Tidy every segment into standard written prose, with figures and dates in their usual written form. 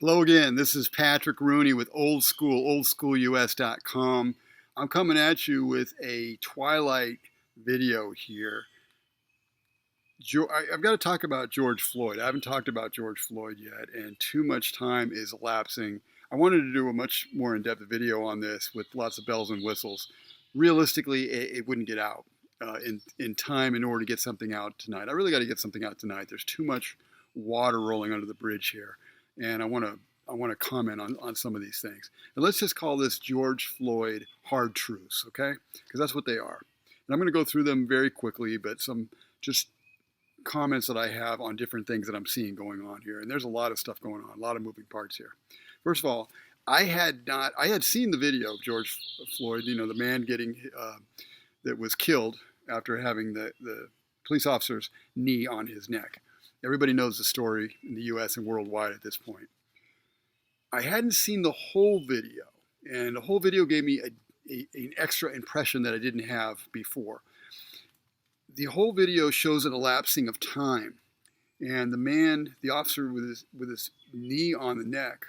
Hello again. This is Patrick Rooney with Old School, oldschoolus.com. I'm coming at you with a Twilight video here. I've got to talk about George Floyd. I haven't talked about George Floyd yet, and too much time is elapsing. I wanted to do a much more in-depth video on this with lots of bells and whistles. Realistically, it wouldn't get out in time in order to get something out tonight. I really got to get something out tonight. There's too much water rolling under the bridge here, and I want to comment on some of these things. And let's just call this George Floyd hard truths, okay? Because that's what they are. And I'm going to go through them very quickly, but some just comments that I have on different things that I'm seeing going on here. And there's a lot of stuff going on, a lot of moving parts here. First of all, I had seen the video of George Floyd, the man getting, that was killed after having the police officer's knee on his neck. Everybody knows the story in the US and worldwide at this point. I hadn't seen the whole video, and the whole video gave me an extra impression that I didn't have before. The whole video shows an elapsing of time, and the officer with his knee on the neck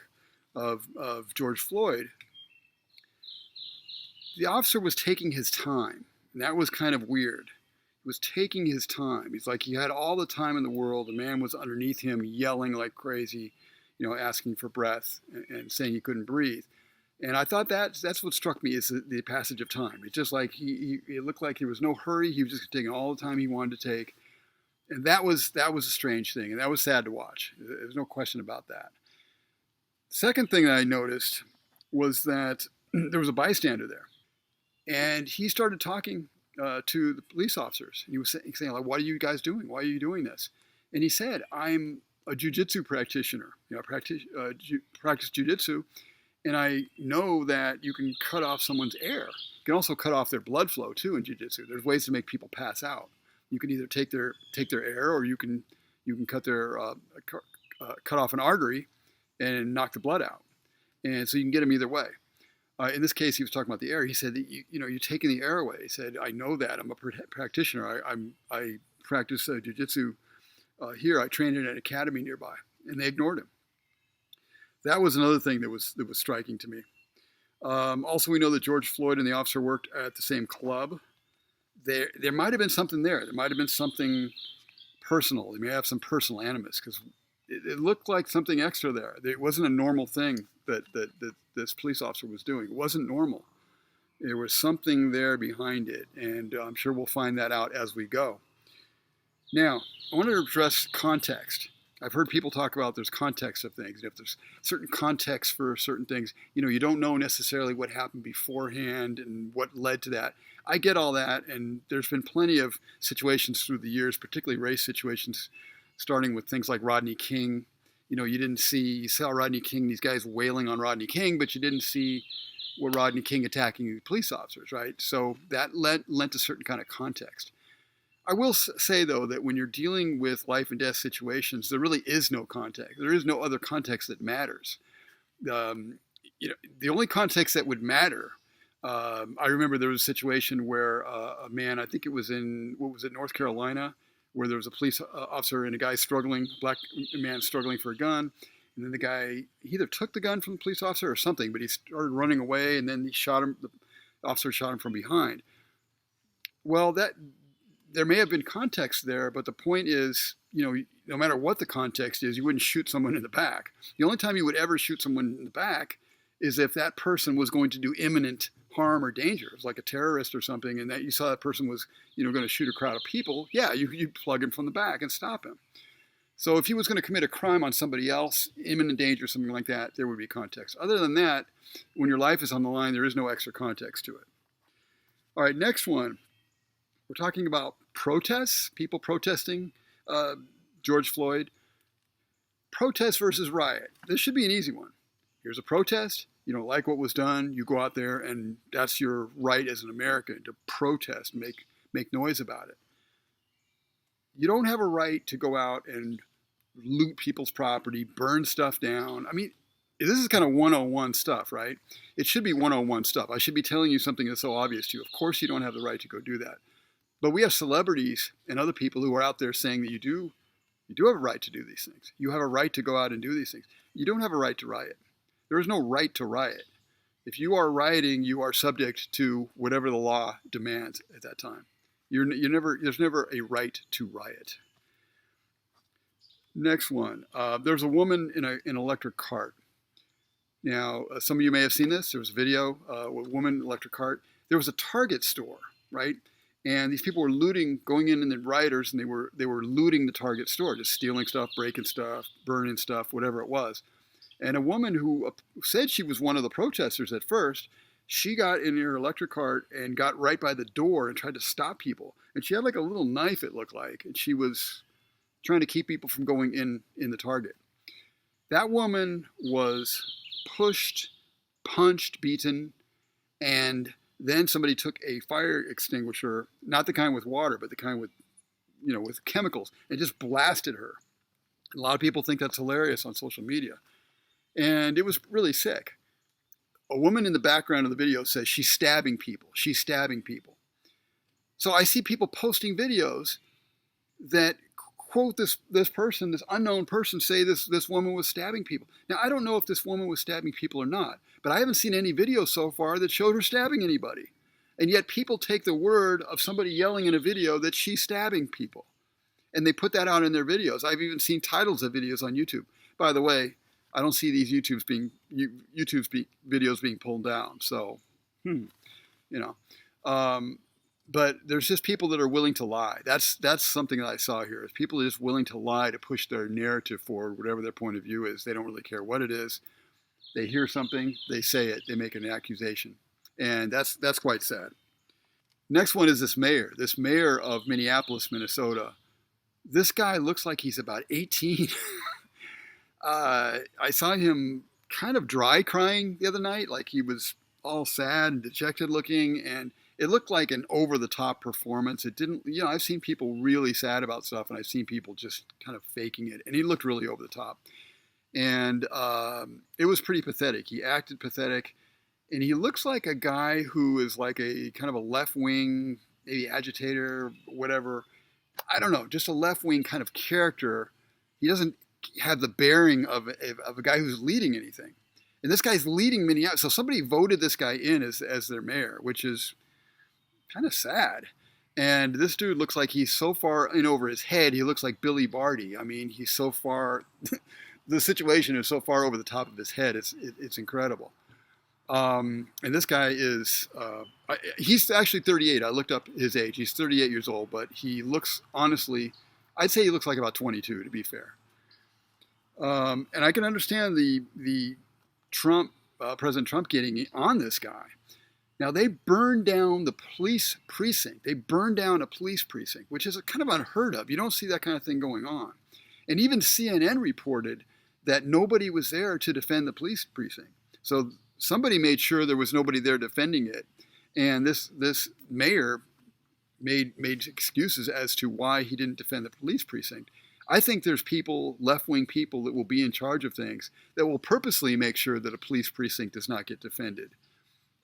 of George Floyd, the officer was taking his time, and that was kind of weird. He was taking his time. He's like he had all the time in the world. The man was underneath him yelling like crazy, asking for breath and saying he couldn't breathe. And I thought that's what struck me is the passage of time. It's just like it looked like there was no hurry. He was just taking all the time he wanted to take. And that was a strange thing. And that was sad to watch. There's no question about that. Second thing that I noticed was that there was a bystander there. And he started talking to the police officers. And he was saying, like, what are you guys doing? Why are you doing this? And he said, I'm a jiu-jitsu practitioner. I practice jiu-jitsu. And I know that you can cut off someone's air. You can also cut off their blood flow too in jiu-jitsu. There's ways to make people pass out. You can either take their air, or you can cut off an artery and knock the blood out. And so you can get them either way. In this case, he was talking about the air. He said that you're taking the air away. He said, I know that. I'm a practitioner. I practice jiu-jitsu here. I trained in an academy nearby, and they ignored him. That was another thing that was striking to me. Also, we know that George Floyd and the officer worked at the same club. There might have been something there. There might have been something personal. They may have some personal animus, because it looked like something extra there. It wasn't a normal thing that this police officer was doing. It wasn't normal. There was something there behind it, and I'm sure we'll find that out as we go. Now, I want to address context. I've heard people talk about there's context of things. If there's certain context for certain things, you don't know necessarily what happened beforehand and what led to that. I get all that, and there's been plenty of situations through the years, particularly race situations, starting with things like Rodney King. You saw Rodney King, these guys wailing on Rodney King, but you didn't see Rodney King attacking police officers, right? So that lent a certain kind of context. I will say, though, that when you're dealing with life and death situations, there really is no context. There is no other context that matters. The only context that would matter, I remember there was a situation where a man, I think it was in, North Carolina, where there was a police officer and a guy struggling, a black man struggling for a gun. And then the guy, he either took the gun from the police officer or something, but he started running away, and then he shot him. The officer shot him from behind. Well, there may have been context there, but the point is, no matter what the context is, you wouldn't shoot someone in the back. The only time you would ever shoot someone in the back is if that person was going to do imminent harm or danger. It's like a terrorist or something, and that you saw that person was, going to shoot a crowd of people. Yeah, you plug him from the back and stop him. So if he was going to commit a crime on somebody else, imminent danger, something like that, there would be context. Other than that, when your life is on the line, there is no extra context to it. All right, next one. We're talking about protests, people protesting George Floyd. Protest versus riot. This should be an easy one. Here's a protest. You don't like what was done. You go out there, and that's your right as an American to protest, make noise about it. You don't have a right to go out and loot people's property, burn stuff down. I mean, this is kind of 101 stuff, right? It should be 101 stuff. I should be telling you something that's so obvious to you. Of course you don't have the right to go do that. But we have celebrities and other people who are out there saying that you do You do have a right to do these things. You have a right to go out and do these things. You don't have a right to riot. There is no right to riot. If you are rioting, you are subject to whatever the law demands at that time. There's never a right to riot. Next one. There's a woman in an electric cart. Now, some of you may have seen this. There was a video with a woman in an electric cart. There was a Target store, right? And these people were looting, going in the rioters, and they were looting the Target store, just stealing stuff, breaking stuff, burning stuff, whatever it was. And a woman who said she was one of the protesters at first, she got in her electric cart and got right by the door and tried to stop people. And she had like a little knife, it looked like, and she was trying to keep people from going in the Target. That woman was pushed, punched, beaten, and then somebody took a fire extinguisher, not the kind with water, but the kind with, with chemicals, and just blasted her. A lot of people think that's hilarious on social media. And it was really sick. A woman in the background of the video says she's stabbing people. She's stabbing people. So I see people posting videos that quote this person, this unknown person, say this woman was stabbing people. Now, I don't know if this woman was stabbing people or not, but I haven't seen any videos so far that showed her stabbing anybody. And yet people take the word of somebody yelling in a video that she's stabbing people. And they put that out in their videos. I've even seen titles of videos on YouTube. By the way, I don't see these YouTube videos being pulled down. So, but there's just people that are willing to lie. That's something that I saw here. Is people are just willing to lie to push their narrative forward, whatever their point of view is. They don't really care what it is. They hear something, they say it, they make an accusation, and that's quite sad. Next one is this mayor of Minneapolis, Minnesota. This guy looks like he's about 18. I saw him kind of dry crying the other night, like he was all sad and dejected looking, and it looked like an over-the-top performance. It didn't, I've seen people really sad about stuff, and I've seen people just kind of faking it, and he looked really over the top. And it was pretty pathetic. He acted pathetic, and he looks like a guy who is like a kind of a left-wing, maybe agitator, whatever. I don't know, just a left-wing kind of character. He doesn't have the bearing of a guy who's leading anything. And this guy's leading Minneapolis. So somebody voted this guy in as their mayor, which is kind of sad. And this dude looks like he's so far in over his head. He looks like Billy Barty. I mean, he's so far, the situation is so far over the top of his head. It's incredible. And this guy is, he's actually 38. I looked up his age. He's 38 years old, but he looks, honestly, I'd say he looks like about 22, to be fair. And I can understand the President Trump getting on this guy. Now, they burned down the police precinct. They burned down a police precinct, which is kind of unheard of. You don't see that kind of thing going on. And even CNN reported that nobody was there to defend the police precinct. So somebody made sure there was nobody there defending it. And this mayor made excuses as to why he didn't defend the police precinct. I think there's people, left-wing people, that will be in charge of things that will purposely make sure that a police precinct does not get defended.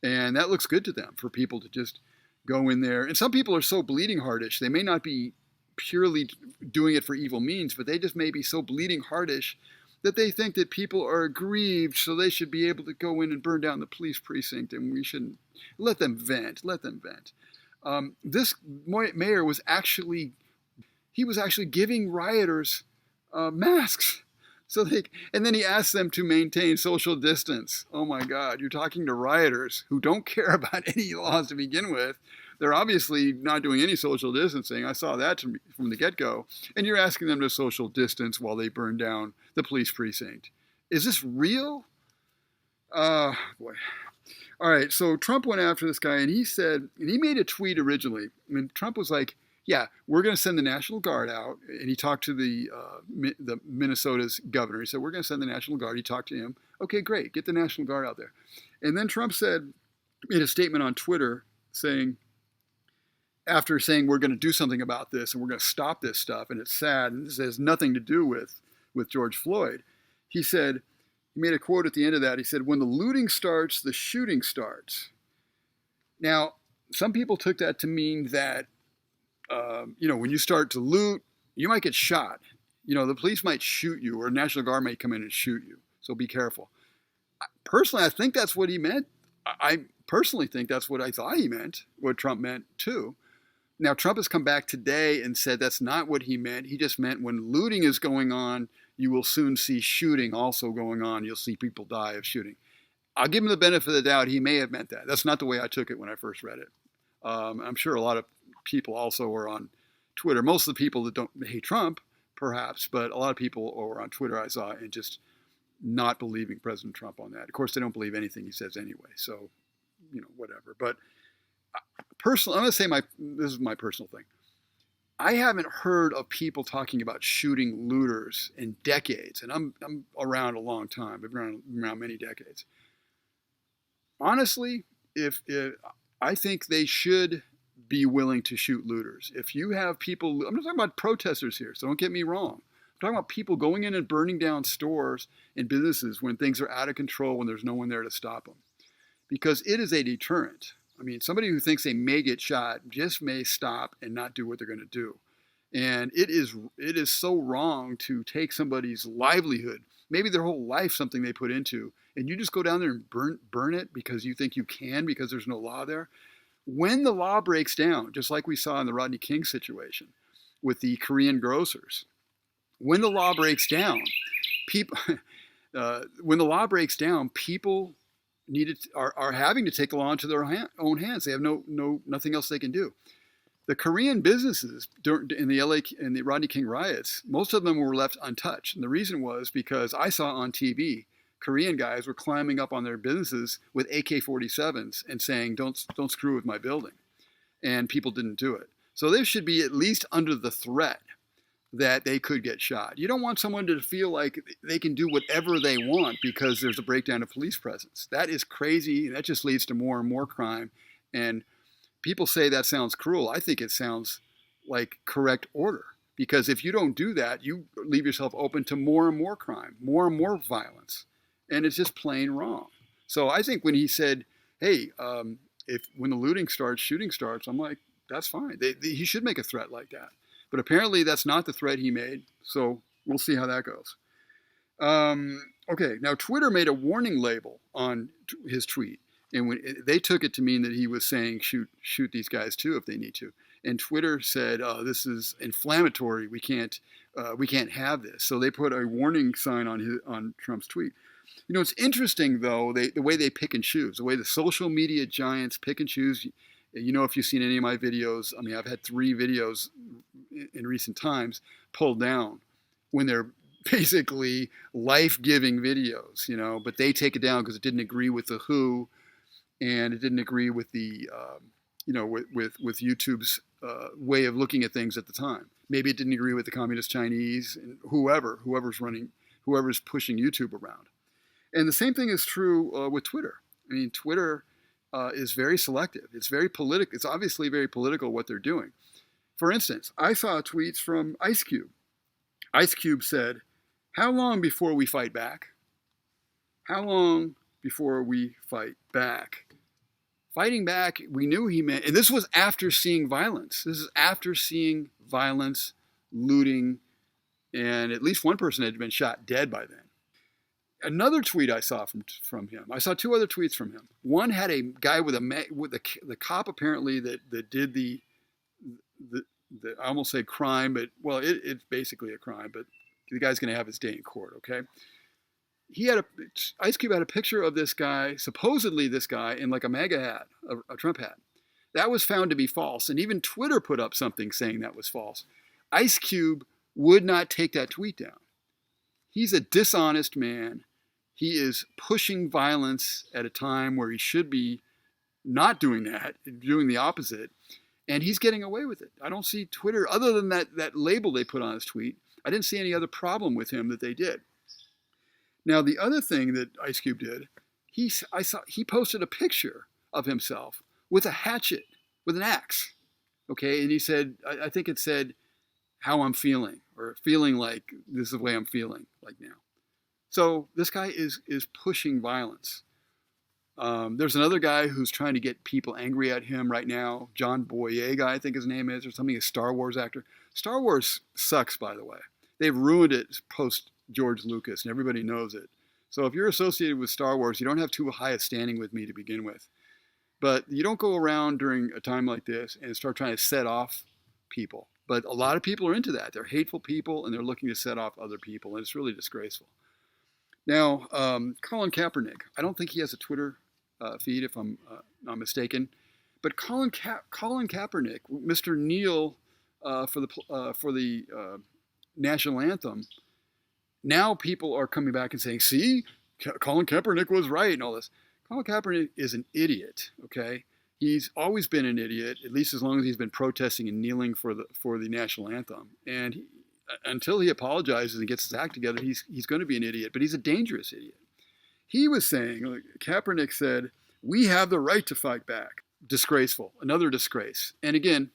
And that looks good to them, for people to just go in there. And some people are so bleeding heartish, they may not be purely doing it for evil means, but they just may be so bleeding heartish that they think that people are aggrieved, so they should be able to go in and burn down the police precinct, and we shouldn't let them vent. This mayor was actually giving rioters masks. And then he asked them to maintain social distance. Oh my God, you're talking to rioters who don't care about any laws to begin with. They're obviously not doing any social distancing. I saw that from the get-go. And you're asking them to social distance while they burn down the police precinct. Is this real? Boy. All right, so Trump went after this guy, and he made a tweet originally. I mean, Trump was like, yeah, we're going to send the National Guard out. And he talked to the Minnesota's governor. He said, we're going to send the National Guard. He talked to him. Okay, great. Get the National Guard out there. And then Trump made a statement on Twitter after saying we're going to do something about this and we're going to stop this stuff, and it's sad, and this has nothing to do with George Floyd. He made a quote at the end of that. He said, when the looting starts, the shooting starts. Now, some people took that to mean that when you start to loot, you might get shot. The police might shoot you, or National Guard might come in and shoot you. So be careful. Personally, I think that's what he meant. I personally think that's what I thought he meant, what Trump meant too. Now, Trump has come back today and said that's not what he meant. He just meant when looting is going on, you will soon see shooting also going on. You'll see people die of shooting. I'll give him the benefit of the doubt. He may have meant that. That's not the way I took it when I first read it. I'm sure a lot of people also are on Twitter. Most of the people that don't hate Trump, perhaps, but a lot of people are on Twitter I saw and just not believing President Trump on that. Of course, they don't believe anything he says anyway. So, whatever. But personally, I'm going to say this is my personal thing. I haven't heard of people talking about shooting looters in decades, and I'm around a long time. I've been around many decades. Honestly, if I think they should be willing to shoot looters. If you have people, I'm not talking about protesters here, so don't get me wrong. I'm talking about people going in and burning down stores and businesses when things are out of control, when there's no one there to stop them. Because it is a deterrent. I mean, somebody who thinks they may get shot just may stop and not do what they're going to do. And it is so wrong to take somebody's livelihood, maybe their whole life, something they put into, and you just go down there and burn it because you think you can because there's no law there. When the law breaks down, just like we saw in the Rodney King situation with the Korean grocers, when the law breaks down, people are having to take the law into their own hands. They have nothing else they can do. The Korean businesses in the Rodney King riots, most of them were left untouched. And the reason was because I saw on TV, Korean guys were climbing up on their businesses with AK-47s and saying, don't screw with my building. And people didn't do it. So they should be at least under the threat that they could get shot. You don't want someone to feel like they can do whatever they want because there's a breakdown of police presence. That is crazy. That just leads to more and more crime. And people say that sounds cruel. I think it sounds like correct order. Because if you don't do that, you leave yourself open to more and more crime, more and more violence. And it's just plain wrong. So I think when he said, hey, when the looting starts, shooting starts, I'm like, that's fine. He should make a threat like that. But apparently that's not the threat he made. So we'll see how that goes. Okay, now Twitter made a warning label on his tweet. And when they took it to mean that he was saying shoot these guys too if they need to. And Twitter said, this is inflammatory. We can't have this. So they put a warning sign on Trump's tweet. It's interesting, though, the way they pick and choose, the way the social media giants pick and choose. If you've seen any of my videos, I mean, I've had 3 videos in recent times pulled down when they're basically life-giving videos, but they take it down because it didn't agree with the WHO and it didn't agree with the, with YouTube's way of looking at things at the time. Maybe it didn't agree with the Communist Chinese and whoever's pushing YouTube around. And the same thing is true with Twitter. I mean, Twitter is very selective. It's very political. It's obviously very political what they're doing. For instance, I saw tweets from Ice Cube. Ice Cube said, "How long before we fight back? How long before we fight back?" Fighting back, we knew he meant, and this was after seeing violence. This is after seeing violence, looting, and at least one person had been shot dead by then. Another tweet I saw from him. I saw 2 other tweets from him. One had a guy with the cop apparently that did the I almost say crime, but well, it's basically a crime. But the guy's going to have his day in court. Okay. Ice Cube had a picture of this guy, supposedly this guy, in like a MAGA hat, a Trump hat. That was found to be false, and even Twitter put up something saying that was false. Ice Cube would not take that tweet down. He's a dishonest man. He is pushing violence at a time where he should be not doing that, doing the opposite, and he's getting away with it. I don't see Twitter, other than that label they put on his tweet, I didn't see any other problem with him that they did. Now, the other thing that Ice Cube did, he posted a picture of himself with a hatchet, with an axe, okay? And he said, I think it said, how I'm feeling, or feeling like this is the way I'm feeling like now. So this guy is pushing violence. There's another guy who's trying to get people angry at him right now, John Boyega, I think his name is, or something, a Star Wars actor. Star Wars sucks, by the way. they've ruined it post George Lucas, and everybody knows it. So if you're associated with Star Wars, you don't have too high a standing with me to begin with. But you don't go around during a time like this and start trying to set off people. But a lot of people are into that. They're hateful people, and they're looking to set off other people, and it's really disgraceful. Now, Colin Kaepernick, I don't think he has a Twitter feed, if I'm not mistaken. But Colin Kaepernick, Mr. Kneel for the national anthem, now people are coming back and saying, see, Colin Kaepernick was right and all this. Colin Kaepernick is an idiot, okay? He's always been an idiot, at least as long as he's been protesting and kneeling for the national anthem. And until he apologizes and gets his act together, he's going to be an idiot. But he's a dangerous idiot. He was saying, Kaepernick said, we have the right to fight back. Disgraceful. Another disgrace. And again,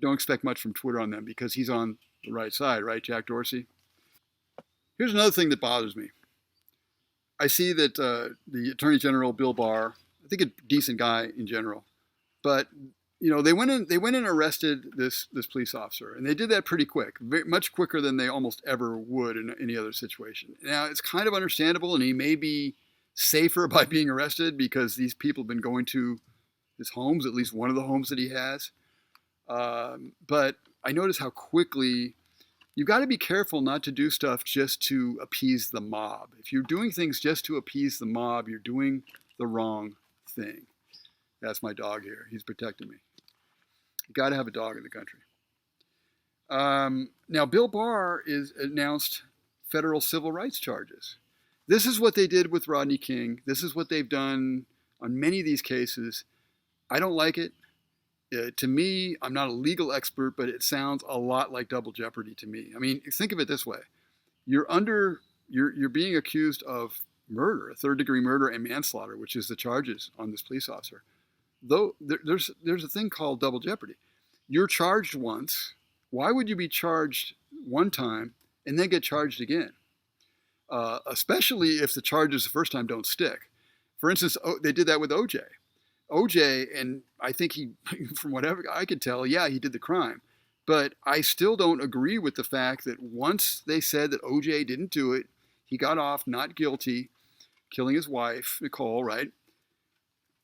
don't expect much from Twitter on them because he's on the right side, right, Jack Dorsey? Here's another thing that bothers me. I see that the Attorney General, Bill Barr, I think a decent guy in general, but they went in and arrested this police officer, and they did that pretty quick, much quicker than they almost ever would in any other situation. Now, it's kind of understandable, and he may be safer by being arrested because these people have been going to his homes, at least one of the homes that he has. But I notice how quickly you've got to be careful not to do stuff just to appease the mob. If you're doing things just to appease the mob, you're doing the wrong thing. That's my dog here. He's protecting me. You got to have a dog in the country. Now, Bill Barr is announced federal civil rights charges. This is what they did with Rodney King. This is what they've done on many of these cases. I don't like it. To me, I'm not a legal expert, but it sounds a lot like double jeopardy to me. I mean, think of it this way. You're being accused of murder, third-degree murder and manslaughter, which is the charges on this police officer. Though there's a thing called double jeopardy. You're charged once. Why would you be charged one time and then get charged again? Especially if the charges the first time don't stick. For instance, they did that with OJ. OJ, and I think he, from whatever I could tell, yeah, he did the crime. But I still don't agree with the fact that once they said that OJ didn't do it, he got off not guilty, killing his wife, Nicole, right?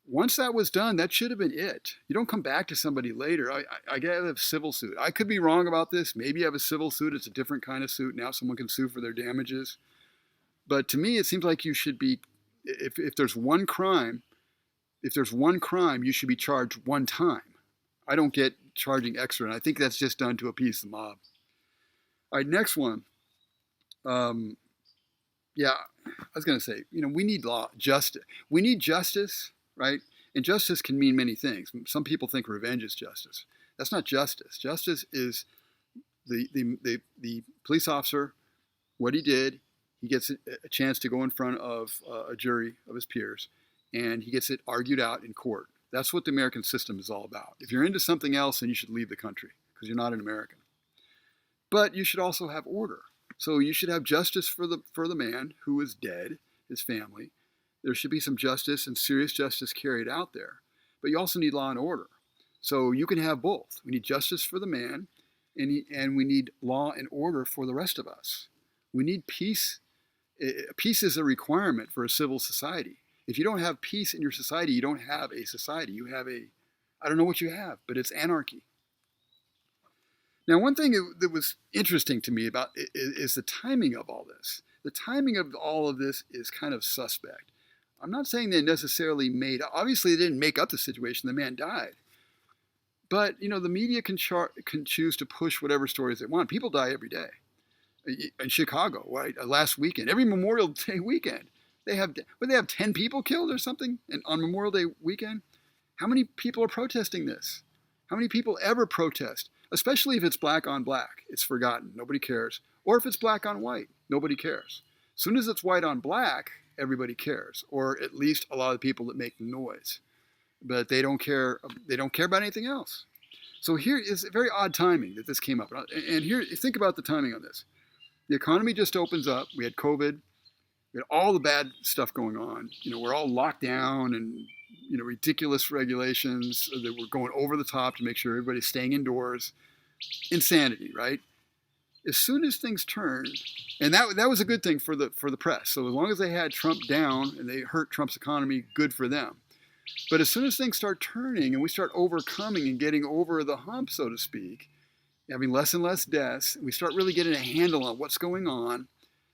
Once that was done, that should have been it. You don't come back to somebody later. I got to have a civil suit. I could be wrong about this. Maybe you have a civil suit. It's a different kind of suit. Now someone can sue for their damages. But to me, it seems like you should be, if there's one crime, you should be charged one time. I don't get charging extra, and I think that's just done to appease the mob. All right, next one. Yeah, I was going to say, we need justice. We need justice, right? And justice can mean many things. Some people think revenge is justice. That's not justice. Justice is the police officer, what he did. He gets a chance to go in front of a jury of his peers, and he gets it argued out in court. That's what the American system is all about. If you're into something else, then you should leave the country because you're not an American. But you should also have order. So you should have justice for the man who is dead, his family. There should be some justice and serious justice carried out there. But you also need law and order. So you can have both. We need justice for the man, and we need law and order for the rest of us. We need peace. Peace is a requirement for a civil society. If you don't have peace in your society, you don't have a society. You have I don't know what you have, but it's anarchy. Now, one thing that was interesting to me about is the timing of all this. The timing of all of this is kind of suspect. I'm not saying they necessarily obviously they didn't make up the situation. The man died. But, the media can choose to push whatever stories they want. People die every day. In Chicago, right? Last weekend, every Memorial Day weekend, they have 10 people killed or something on Memorial Day weekend. How many people are protesting this? How many people ever protest? Especially if it's black on black, it's forgotten. Nobody cares. Or if it's black on white, nobody cares. As soon as it's white on black, everybody cares, or at least a lot of the people that make the noise. But they don't care. They don't care about anything else. So here is very odd timing that this came up. And here, think about the timing on this. The economy just opens up. We had COVID. We had all the bad stuff going on. We're all locked down and, ridiculous regulations that were going over the top to make sure everybody's staying indoors. Insanity, right? As soon as things turned, and that was a good thing for the press. So as long as they had Trump down and they hurt Trump's economy, good for them. But as soon as things start turning and we start overcoming and getting over the hump, so to speak, having less and less deaths, we start really getting a handle on what's going on.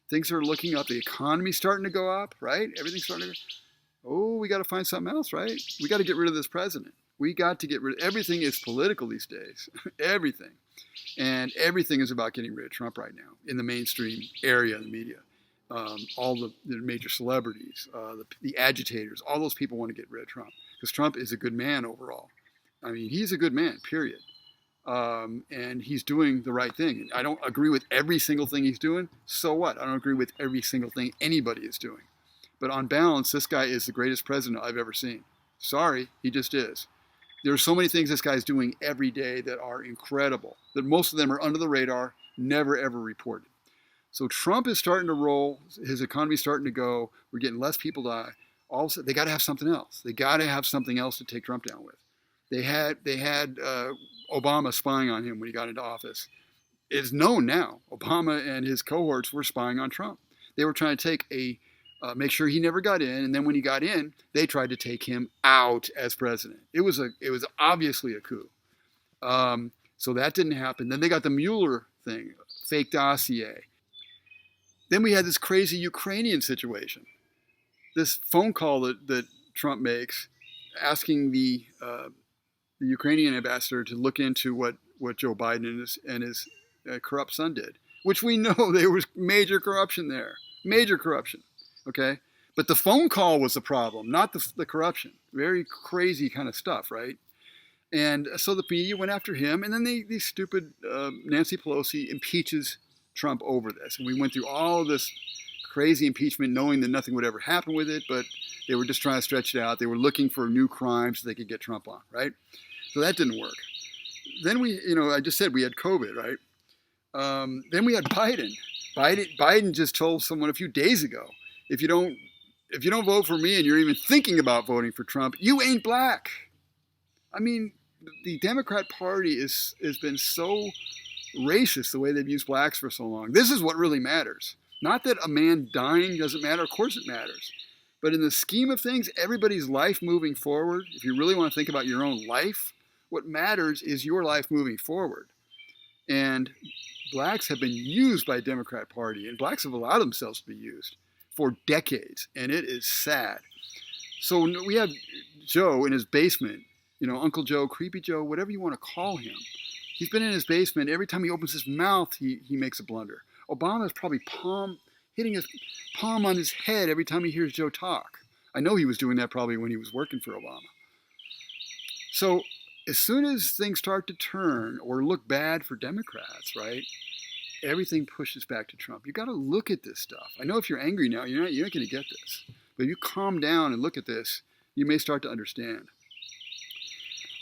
Things are looking up. The economy's starting to go up, right? Everything's starting to go. Oh, we got to find something else, right? We got to get rid of this president. We got to get rid of, everything is political these days. Everything. And everything is about getting rid of Trump right now in the mainstream area of the media. All the major celebrities, the agitators, all those people want to get rid of Trump because Trump is a good man overall. I mean, he's a good man, period. And he's doing the right thing. I don't agree with every single thing he's doing. So what? I don't agree with every single thing anybody is doing. But on balance, this guy is the greatest president I've ever seen. Sorry, he just is. There are so many things this guy's doing every day that are incredible, that most of them are under the radar, never ever reported. So Trump is starting to roll. His economy's starting to go. We're getting less people die. Also, they got to have something else. They got to have something else to take Trump down with. They had Obama spying on him when he got into office. It's known now. Obama and his cohorts were spying on Trump. They were trying to make sure he never got in, and then when he got in, they tried to take him out as president. It was obviously a coup. So that didn't happen. Then they got the Mueller thing, fake dossier. Then we had this crazy Ukrainian situation. This phone call that Trump makes, asking the Ukrainian ambassador to look into what Joe Biden and his corrupt son did, which we know there was major corruption there, major corruption. Okay, but the phone call was the problem, not the corruption. Very crazy kind of stuff, right? And so the media went after him, and then the stupid Nancy Pelosi impeaches Trump over this. And we went through all of this crazy impeachment knowing that nothing would ever happen with it, but they were just trying to stretch it out. They were looking for new crimes so they could get Trump on, right? So that didn't work. Then I just said we had COVID, right? Then we had Biden. Biden just told someone a few days ago, if you don't vote for me and you're even thinking about voting for Trump, you ain't black. I mean, the Democrat Party has been so racist the way they've used blacks for so long. This is what really matters. Not that a man dying doesn't matter. Of course it matters. But in the scheme of things, everybody's life moving forward, if you really want to think about your own life, what matters is your life moving forward. And blacks have been used by the Democrat Party, and blacks have allowed themselves to be used for decades, and it is sad. So we have Joe in his basement, Uncle Joe, Creepy Joe, whatever you want to call him. He's been in his basement. Every time he opens his mouth, he makes a blunder. Obama's probably hitting his palm on his head every time he hears Joe talk. I know he was doing that probably when he was working for Obama. So as soon as things start to turn or look bad for Democrats, right, everything pushes back to Trump. You got to look at this stuff. I know if you're angry now, you're not going to get this. But if you calm down and look at this, you may start to understand.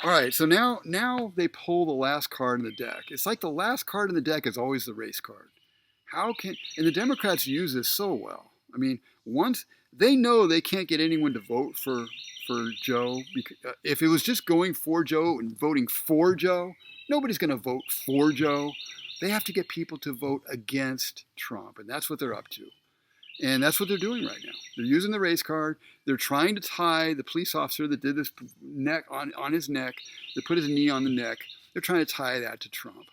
All right, so now they pull the last card in the deck. It's like the last card in the deck is always the race card. And the Democrats use this so well. I mean, once they know they can't get anyone to vote for Joe, if it was just going for Joe and voting for Joe, nobody's going to vote for Joe. They have to get people to vote against Trump, and that's what they're up to. And that's what they're doing right now. They're using the race card. They're trying to tie the police officer that did this neck on his neck, that put his knee on the neck. They're trying to tie that to Trump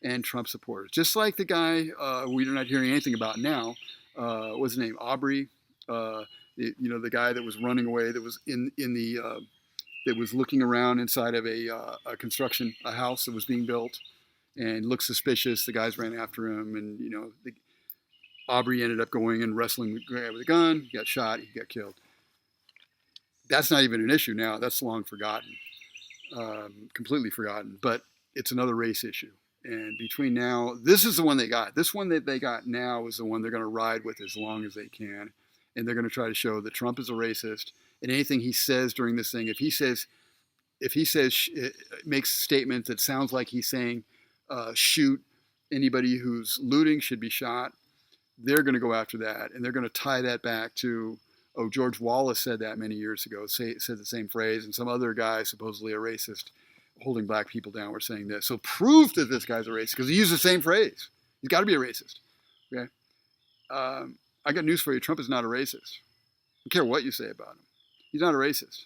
and Trump supporters. Just like the guy we're not hearing anything about now. What's his name? Aubrey. The guy that was running away, that was that was looking around inside of a house that was being built, and looked suspicious. The guys ran after him, and Aubrey ended up going and wrestling with a gun. He got shot. He got killed. That's not even an issue now. That's long forgotten, completely forgotten. But it's another race issue. And between now, this is the one they got. This one that they got now is the one they're going to ride with as long as they can. And they're going to try to show that Trump is a racist. And anything he says during this thing, if he makes a statement that sounds like he's saying, shoot, anybody who's looting should be shot, they're going to go after that. And they're going to tie that back to, George Wallace said that many years ago, said the same phrase. And some other guy, supposedly a racist, holding black people down, were saying this. So prove that this guy's a racist, because he used the same phrase. He's got to be a racist. Okay. I got news for you. Trump is not a racist. I don't care what you say about him. He's not a racist.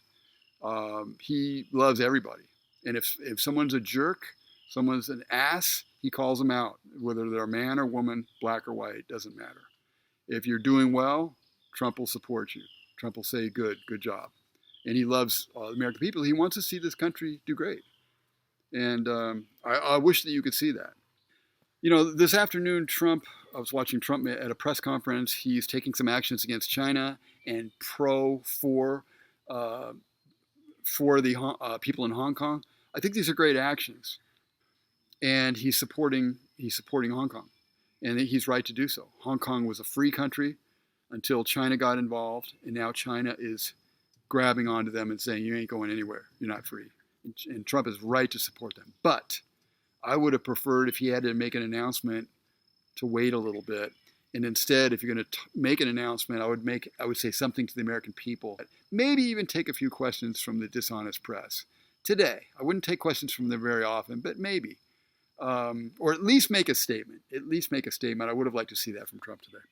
He loves everybody. And if someone's a jerk, someone's an ass, he calls them out. Whether they're a man or woman, black or white, doesn't matter. If you're doing well, Trump will support you. Trump will say, good job. And he loves the American people. He wants to see this country do great. And I wish that you could see that. You know, this afternoon, I was watching Trump at a press conference. He's taking some actions against China and for the people in Hong Kong. I think these are great actions. And he's supporting Hong Kong. And he's right to do so. Hong Kong was a free country until China got involved. And now China is grabbing onto them and saying, you ain't going anywhere. You're not free. And Trump is right to support them. But I would have preferred, if he had to make an announcement, to wait a little bit. And instead, if you're going to make an announcement, I would say something to the American people. Maybe even take a few questions from the dishonest press today. I wouldn't take questions from them very often, but maybe. Or at least make a statement. I would have liked to see that from Trump today.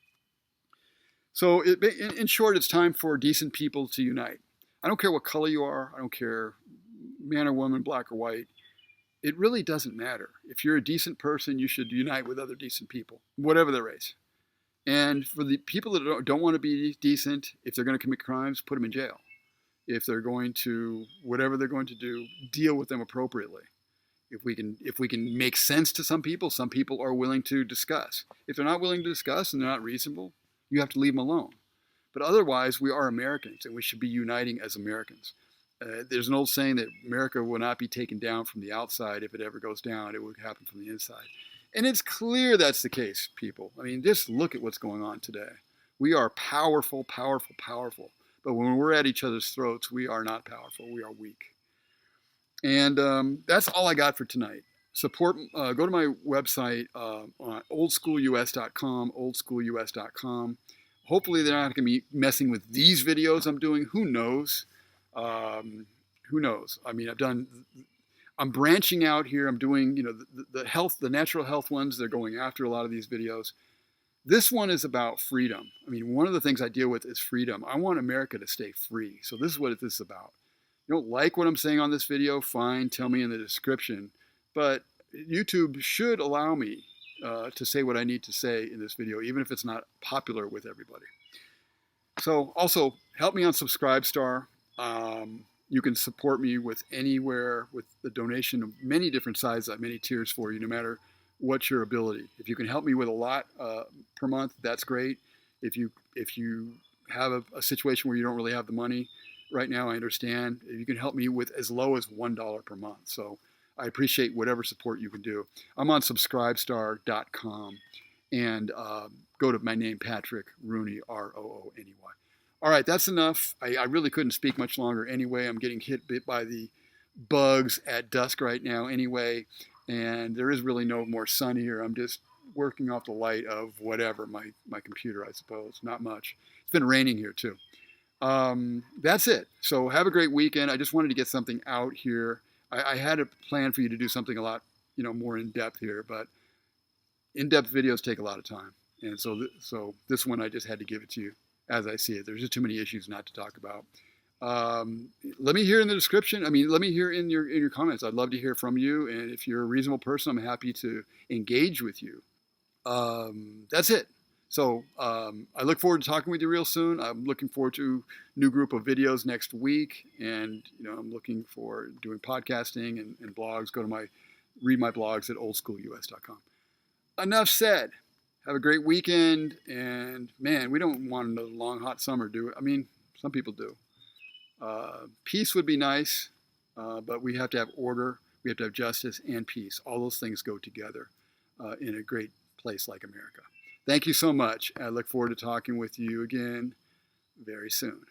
So in short, it's time for decent people to unite. I don't care what color you are. I don't care man or woman, black or white. It really doesn't matter. If you're a decent person, you should unite with other decent people, whatever their race. And for the people that don't want to be decent, if they're going to commit crimes, put them in jail. If they're going to, whatever they're going to do, deal with them appropriately. If we can make sense to some people are willing to discuss. If they're not willing to discuss and they're not reasonable, you have to leave them alone. But otherwise, we are Americans, and we should be uniting as Americans. There's an old saying that America will not be taken down from the outside. If it ever goes down, it would happen from the inside. And it's clear that's the case, people. I mean, just look at what's going on today. We are powerful, powerful, powerful. But when we're at each other's throats, we are not powerful. We are weak. And that's all I got for tonight. Support. Go to my website on oldschoolus.com, oldschoolus.com. Hopefully they're not going to be messing with these videos I'm doing. Who knows? Who knows? I mean, I'm branching out here. I'm doing, the natural health ones. They're going after a lot of these videos. This one is about freedom. I mean, one of the things I deal with is freedom. I want America to stay free. So this is what this is about. You don't like what I'm saying on this video? Fine, tell me in the description. But YouTube should allow me to say what I need to say in this video, even if it's not popular with everybody. So also, help me on Subscribestar. You can support me with anywhere with the donation of many different sizes. I have many tiers for you, no matter what's your ability. If you can help me with a lot per month, that's great. If you have a situation where you don't really have the money right now, I understand. If you can help me with as low as $1 per month. So I appreciate whatever support you can do. I'm on subscribestar.com, and go to my name, Patrick Rooney, Rooney. All right, that's enough. I really couldn't speak much longer anyway. I'm getting hit by the bugs at dusk right now anyway, and there is really no more sun here. I'm just working off the light of whatever, my computer, I suppose. Not much. It's been raining here too. That's it. So have a great weekend. I just wanted to get something out here. I had a plan for you to do something a lot, more in depth here, but in-depth videos take a lot of time. And so this one, I just had to give it to you as I see it. There's just too many issues not to talk about. Let me hear in the description. Let me hear in your comments. I'd love to hear from you. And if you're a reasonable person, I'm happy to engage with you. That's it. So I look forward to talking with you real soon. I'm looking forward to a new group of videos next week. And, I'm looking for doing podcasting and blogs. Read my blogs at oldschoolus.com. Enough said. Have a great weekend. And, man, we don't want another long, hot summer, do we? I mean, some people do. Peace would be nice, but we have to have order. We have to have justice and peace. All those things go together in a great place like America. Thank you so much. I look forward to talking with you again very soon.